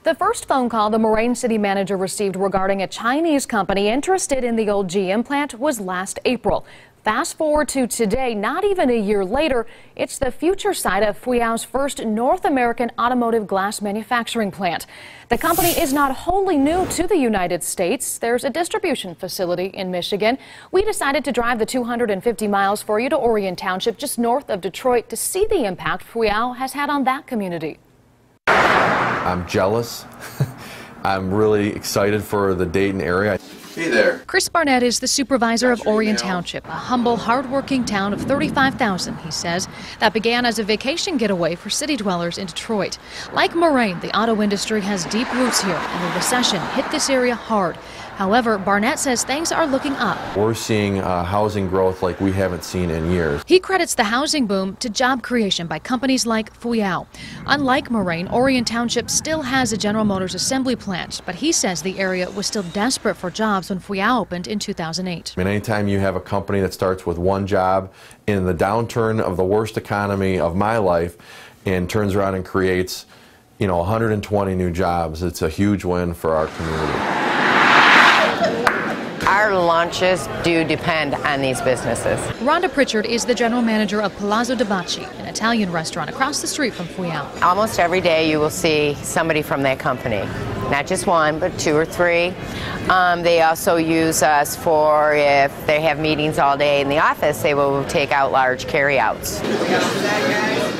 The first phone call the Moraine city manager received regarding a Chinese company interested in the old GM plant was last April. Fast forward to today, not even a year later, it's the future site of FUYAOS' first North American automotive glass manufacturing plant. The company is not wholly new to the United States. There's a distribution facility in Michigan. We decided to drive the 250 miles for you to Orion Township, just north of Detroit, to see the impact FUYAO has had on that community. I'm jealous. I'm really excited for the Dayton area. Hey there. Chris BARNETT is the supervisor of Orion Township, a humble, hard-working town of 35,000, he says, that began as a vacation getaway for city dwellers in Detroit. Like Moraine, the auto industry has deep roots here, and the recession hit this area hard. However, BARNETT says things are looking up. We're seeing housing growth like we haven't seen in years. He credits the housing boom to job creation by companies like FUYAO. Unlike Moraine, Orion Township still has a General Motors assembly plant, but he says the area was still desperate for jobs when FUYAO opened in 2008. I mean, anytime you have a company that starts with one job in the downturn of the worst economy of my life and turns around and creates, 120 new jobs, it's a huge win for our community. Our lunches do depend on these businesses. Rhonda Pritchard is the general manager of Palazzo de Bacci, an Italian restaurant across the street from FUYAO. Almost every day you will see somebody from that company. Not just one, but two or three. They also use us for if they have meetings all day in the office, they will take out large carryouts.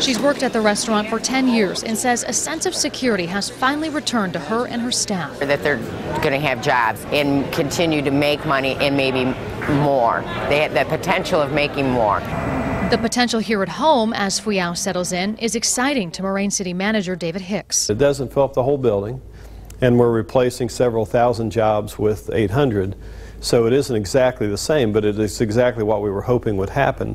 She's worked at the restaurant for 10 years and says a sense of security has finally returned to her and her staff. That they're going to have jobs and continue to make money and maybe more. They have the potential of making more. The potential here at home as FUYAO settles in is exciting to Moraine City Manager David Hicks. It doesn't fill up the whole building, and we're replacing several thousand jobs with 800. So it isn't exactly the same, but it is exactly what we were hoping would happen.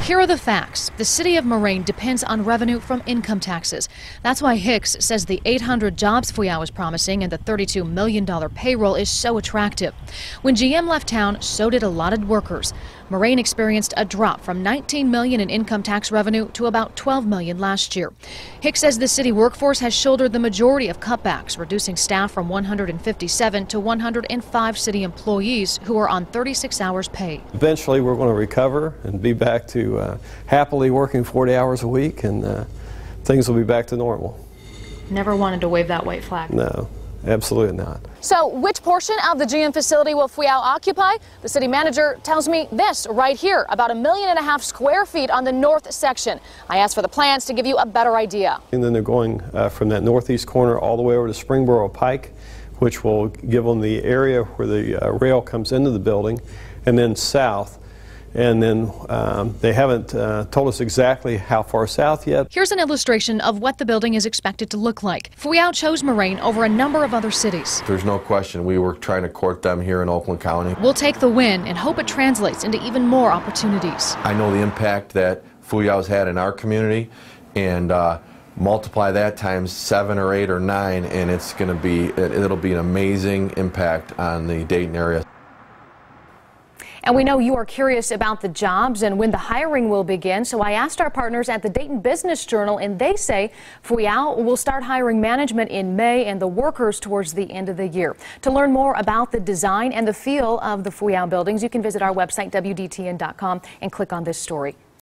Here are the facts. The city of Moraine depends on revenue from income taxes. That's why Hicks says the 800 jobs FUYAO is promising and the $32 million payroll is so attractive. When GM left town, so did a lot of workers. Moraine experienced a drop from $19 million in income tax revenue to about $12 million last year. Hicks says the city workforce has shouldered the majority of cutbacks, reducing staff from 157 to 105 city employees who are on 36 hours pay. Eventually we're going to recover and be back to happily working 40 hours a week, and things will be back to normal. Never wanted to wave that white flag. No, absolutely not. So which portion of the GM facility will FUYAO occupy? The city manager tells me this right here, about 1.5 million square feet on the north section. I asked for the plans to give you a better idea. And then they're going from that northeast corner all the way over to Springboro Pike, which will give them the area where the rail comes into the building, and then south. And then they haven't told us exactly how far south yet. Here's an illustration of what the building is expected to look like. FUYAO chose Moraine over a number of other cities. There's no question we were trying to court them here in Oakland County. We'll take the win and hope it translates into even more opportunities. I know the impact that FUYAO's had in our community, and multiply that times 7 or 8 or 9, and it'll be an amazing impact on the Dayton area. And we know you are curious about the jobs and when the hiring will begin, so I asked our partners at the Dayton Business Journal, and they say FUYAO will start hiring management in May and the workers towards the end of the year. To learn more about the design and the feel of the FUYAO buildings, you can visit our website, WDTN.com, and click on this story.